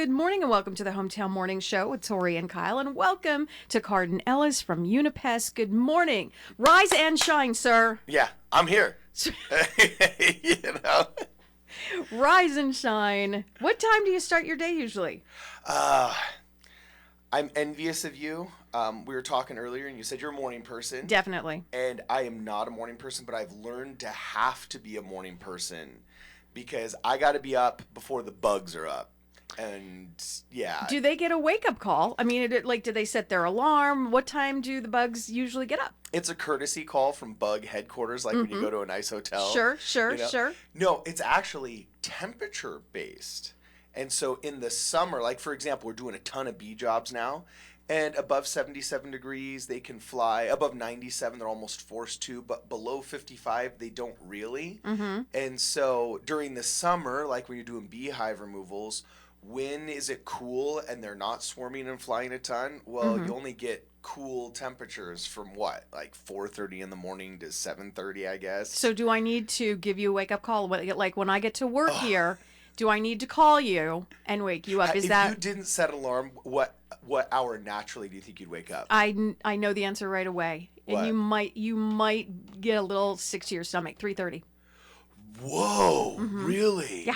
good morning and welcome to the Hometown Morning Show with Tori and Kyle, and welcome to Cardon Ellis from Unipest. Good morning. Rise and shine, sir. Yeah, I'm here. you know. Rise and shine. What time do you start your day usually? I'm envious of you. We were talking earlier and you said you're a morning person. Definitely. And I am not a morning person, but I've learned to have to be a morning person because I got to be up before the bugs are up. And yeah. Do they get a wake-up call? I mean, do they set their alarm? What time do the bugs usually get up? It's a courtesy call from bug headquarters, like when you go to a nice hotel. Sure. No, it's actually temperature based. And so in the summer, like for example, we're doing a ton of bee jobs now. And above 77 degrees, they can fly. Above 97, they're almost forced to. But below 55, they don't really. Mm-hmm. And so during the summer, like when you're doing beehive removals, when is it cool and they're not swarming and flying a ton? Well, you only get cool temperatures from what? Like 4:30 in the morning to 7:30, I guess. So do I need to give you a wake-up call? Like when I get to work here, do I need to call you and wake you up? If you didn't set an alarm, what hour naturally do you think you'd wake up? I know the answer right away. And What? you might get a little sick to your stomach. 3:30. Whoa, really?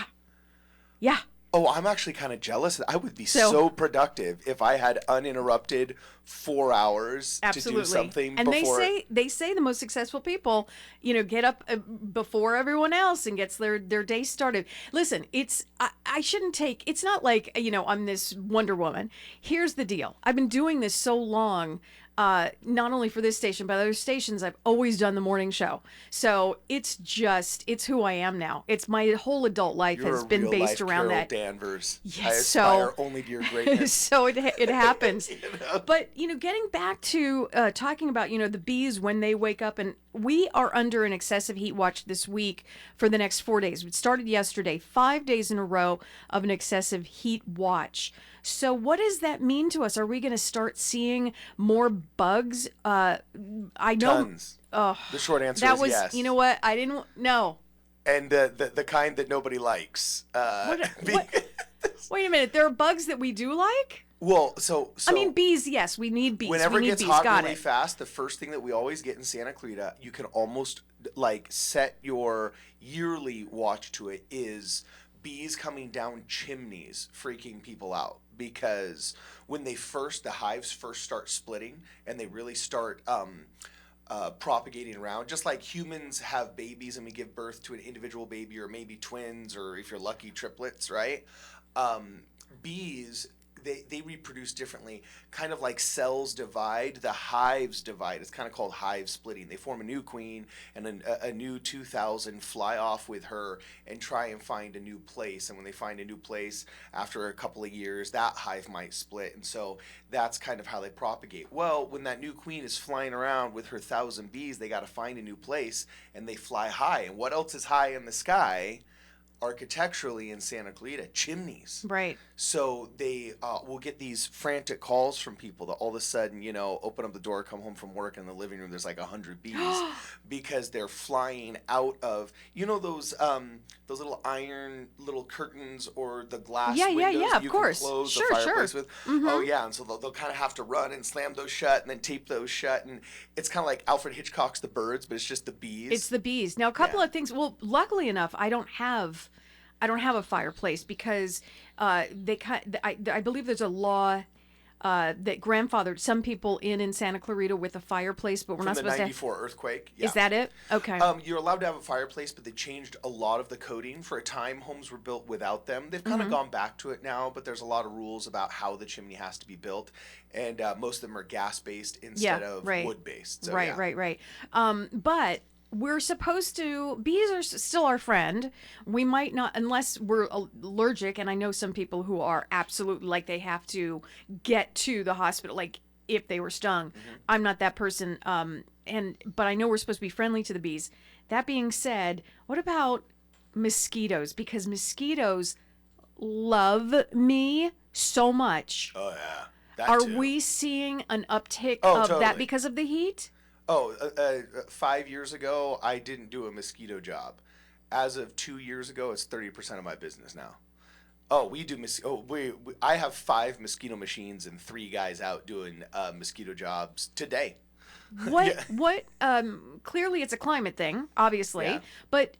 Yeah. Oh, I'm actually kind of jealous. I would be so productive if I had uninterrupted 4 hours to do something. And before... they say the most successful people, get up before everyone else and gets their day started. Listen, I shouldn't take. It's not like I'm this Wonder Woman. Here's the deal. I've been doing this so long. Not only for this station, but other stations, I've always done the morning show. So it's who I am now. It's my whole adult life has been based around that. Danvers. Yes, I aspire only to your greatness. So it happens. But, getting back to talking about, the bees when they wake up, and we are under an excessive heat watch this week for the next 4 days. It started yesterday, 5 days in a row of an excessive heat watch. So what does that mean to us? Are we going to start seeing more bugs? I know. Tons. The short answer is yes. You know what? I didn't know. And the kind that nobody likes. What? Wait a minute. There are bugs that we do like? Well, so I mean, bees. Yes, we need bees. Whenever it gets hot really fast, the first thing that we always get in Santa Clarita, you can almost set your yearly watch to it, is bees coming down chimneys freaking people out. Because when the hives first start splitting and they really start propagating around, just like humans have babies and we give birth to an individual baby or maybe twins or if you're lucky triplets, right? Bees, they reproduce differently. Kind of like cells divide, the hives divide. It's kind of called hive splitting. They form a new queen and a new 2,000 fly off with her and try and find a new place. And when they find a new place, after a couple of years, that hive might split. And so that's kind of how they propagate. Well, when that new queen is flying around with her 1,000 bees, they got to find a new place and they fly high. And what else is high in the sky? Architecturally in Santa Clarita, chimneys. Right. So they will get these frantic calls from people that all of a sudden, open up the door, come home from work, and in the living room there's like 100 bees because they're flying out of, those little iron little curtains or the glass windows that you can close the fireplace with. Mm-hmm. Oh yeah, and so they'll kind of have to run and slam those shut and then tape those shut, and it's kind of like Alfred Hitchcock's The Birds, but it's just the bees. It's the bees. Now a couple of things. Well, luckily enough, I don't have a fireplace because I believe there's a law that grandfathered some people in Santa Clarita with a fireplace, but we're not supposed to. From the 94 earthquake. Yeah. Is that it? Okay. You're allowed to have a fireplace, but they changed a lot of the coding. For a time, homes were built without them. They've kind of gone back to it now, but there's a lot of rules about how the chimney has to be built, and most of them are gas-based instead of wood-based. So, Right. But we're supposed to, bees are still our friend. We might not, unless we're allergic, and I know some people who are absolutely, like, they have to get to the hospital, like, if they were stung. Mm-hmm. I'm not that person, but I know we're supposed to be friendly to the bees. That being said, what about mosquitoes? Because mosquitoes love me so much. Oh, yeah. Are we seeing an uptick of totally. that because of the heat? 5 years ago, I didn't do a mosquito job. As of 2 years ago, it's 30% of my business now. Oh, we do I have 5 mosquito machines and 3 guys out doing mosquito jobs today. Clearly it's a climate thing, obviously. Yeah. But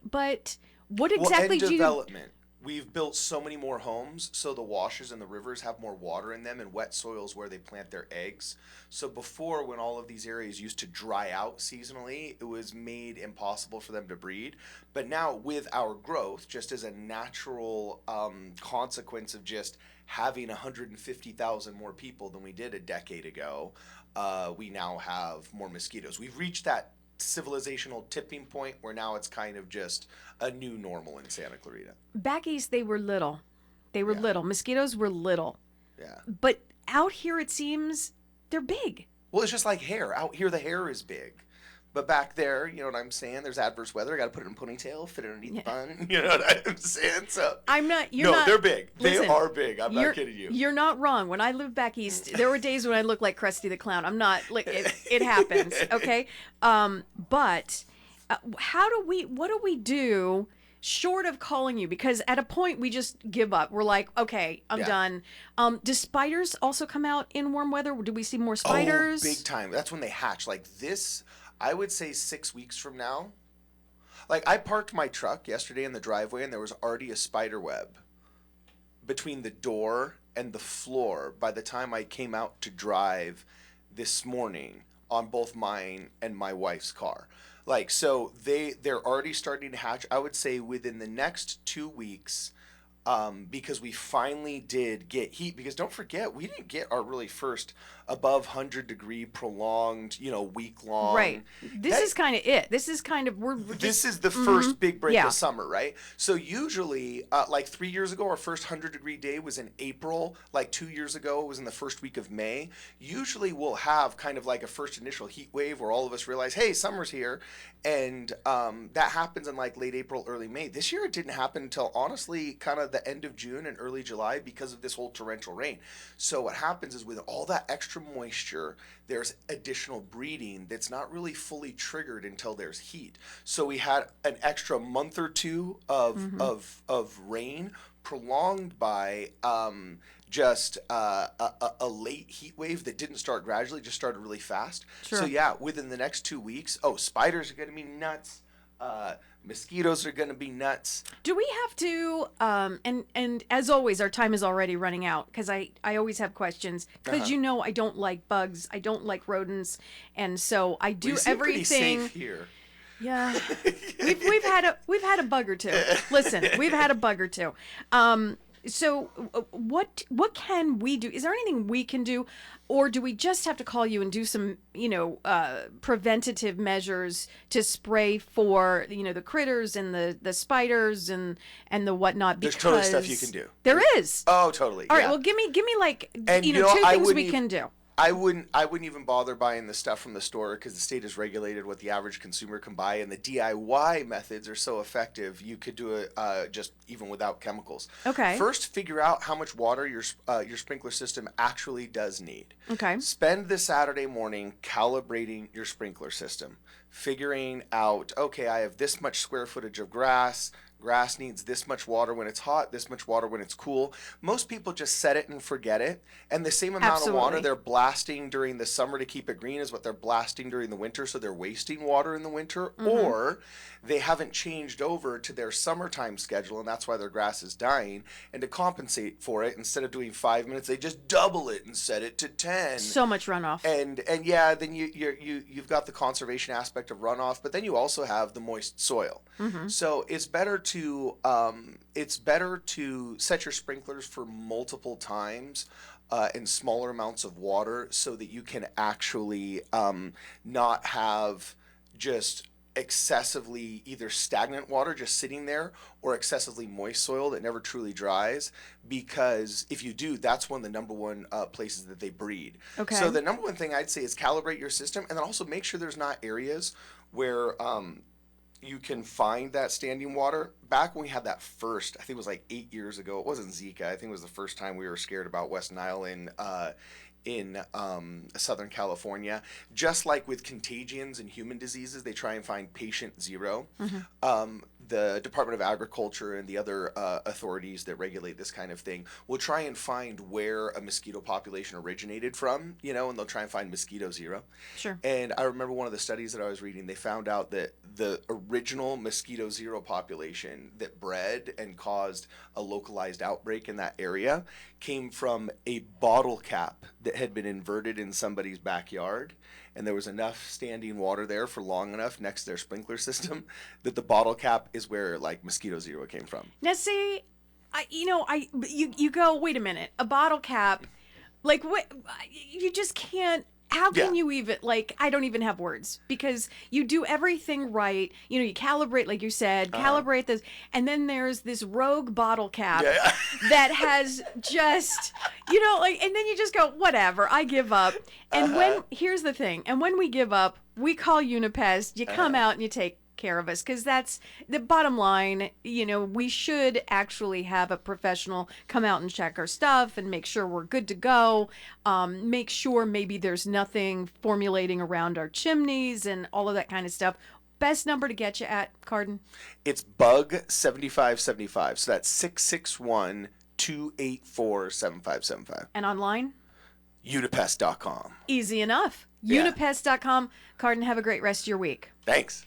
what exactly and do you development. We've built so many more homes, so the washes and the rivers have more water in them, and wet soils where they plant their eggs. So before, when all of these areas used to dry out seasonally, it was made impossible for them to breed. But now, with our growth, just as a natural consequence of just having 150,000 more people than we did a decade ago, we now have more mosquitoes. We've reached that civilizational tipping point where now it's kind of just a new normal in Santa Clarita. Back east, they were little. They were little. Mosquitoes were little. Yeah. But out here, it seems they're big. Well, it's just like hair. Out here, the hair is big. But back there, you know what I'm saying? There's adverse weather. I got to put it in a ponytail, fit it underneath the bun. You know what I'm saying? So they're big. Listen, they are big. I'm not kidding you. You're not wrong. When I lived back east, there were days when I looked like Krusty the Clown. I'm not like it happens. Okay. But what do we do short of calling you? Because at a point we just give up. We're like, okay, I'm done. Do spiders also come out in warm weather? Do we see more spiders? Oh, big time. That's when they hatch. Like this, I would say 6 weeks from now. Like I parked my truck yesterday in the driveway and there was already a spider web between the door and the floor by the time I came out to drive this morning on both mine and my wife's car. Like, so they're already starting to hatch. I would say within the next 2 weeks, because we finally did get heat. Because don't forget, we didn't get our really first above 100-degree prolonged, week long. Right. This is kind of it. This is kind of this is the first big break of summer, right? So usually, like 3 years ago, our first 100-degree day was in April. Like 2 years ago, it was in the first week of May. Usually, we'll have kind of like a first initial heat wave where all of us realize, hey, summer's here, and that happens in like late April, early May. This year, it didn't happen until honestly, kind of the end of June and early July because of this whole torrential rain. So what happens is with all that extra moisture, there's additional breeding that's not really fully triggered until there's heat. So we had an extra month or two of rain prolonged by just a late heat wave that didn't start gradually, just started really fast. Sure. So yeah, within the next 2 weeks, spiders are going to be nuts. Mosquitoes are going to be nuts. Do we have to, and as always, our time is already running out because I always have questions because I don't like bugs, I don't like rodents, and so I do everything. Pretty safe here. Yeah, we've had a bug or two. Listen, we've had a bug or two. So what can we do? Is there anything we can do, or do we just have to call you and do some preventative measures to spray for the critters and the spiders and the whatnot? There's totally stuff you can do. There is. Oh, totally. All right. Well, give me like two things we can do. I wouldn't even bother buying the stuff from the store because the state has regulated what the average consumer can buy, and the DIY methods are so effective. You could do it just even without chemicals. Okay. First, figure out how much water your sprinkler system actually does need. Okay. Spend the Saturday morning calibrating your sprinkler system, figuring out, okay, I have this much square footage of grass. Grass needs this much water when it's hot, this much water when it's cool. Most people just set it and forget it. And the same amount of water they're blasting during the summer to keep it green is what they're blasting during the winter. So they're wasting water in the winter. Or they haven't changed over to their summertime schedule, and that's why their grass is dying. And to compensate for it, instead of doing 5 minutes, they just double it and set it to 10. So much runoff. And yeah, then you've got the conservation aspect of runoff, but then you also have the moist soil. So it's better to set your sprinklers for multiple times in smaller amounts of water so that you can actually not have just excessively either stagnant water just sitting there or excessively moist soil that never truly dries, because if you do, that's one of the number one places that they breed. Okay. So the number one thing I'd say is calibrate your system, and then also make sure there's not areas where you can find that standing water. Back when we had that first, I think it was like 8 years ago, it wasn't Zika, I think it was the first time we were scared about West Nile in Southern California. Just like with contagions and human diseases, they try and find patient zero. the Department of Agriculture and the other authorities that regulate this kind of thing will try and find where a mosquito population originated from, you know, and they'll try and find mosquito zero. Sure. And I remember one of the studies that I was reading, they found out that the original mosquito zero population that bred and caused a localized outbreak in that area came from a bottle cap that had been inverted in somebody's backyard. And there was enough standing water there for long enough next to their sprinkler system that the bottle cap is where like mosquito zero came from. Now, see, you go, wait a minute, a bottle cap, like what? You just can't. How can you even, like, I don't even have words, because you do everything right. You know, you calibrate, like you said, calibrate this, and then there's this rogue bottle cap that has just, you know, like, and then you just go, whatever, I give up. And here's the thing, and when we give up, we call Unipest, you come out and you take care of us, because that's the bottom line. You know, we should actually have a professional come out and check our stuff and make sure we're good to go, make sure maybe there's nothing formulating around our chimneys and all of that kind of stuff. Best number to get you at, Cardon? It's bug 7575, so that's 661-284-7575. And online? Unipest.com. Easy enough. Yeah. Unipest.com. Cardon, have a great rest of your week. Thanks.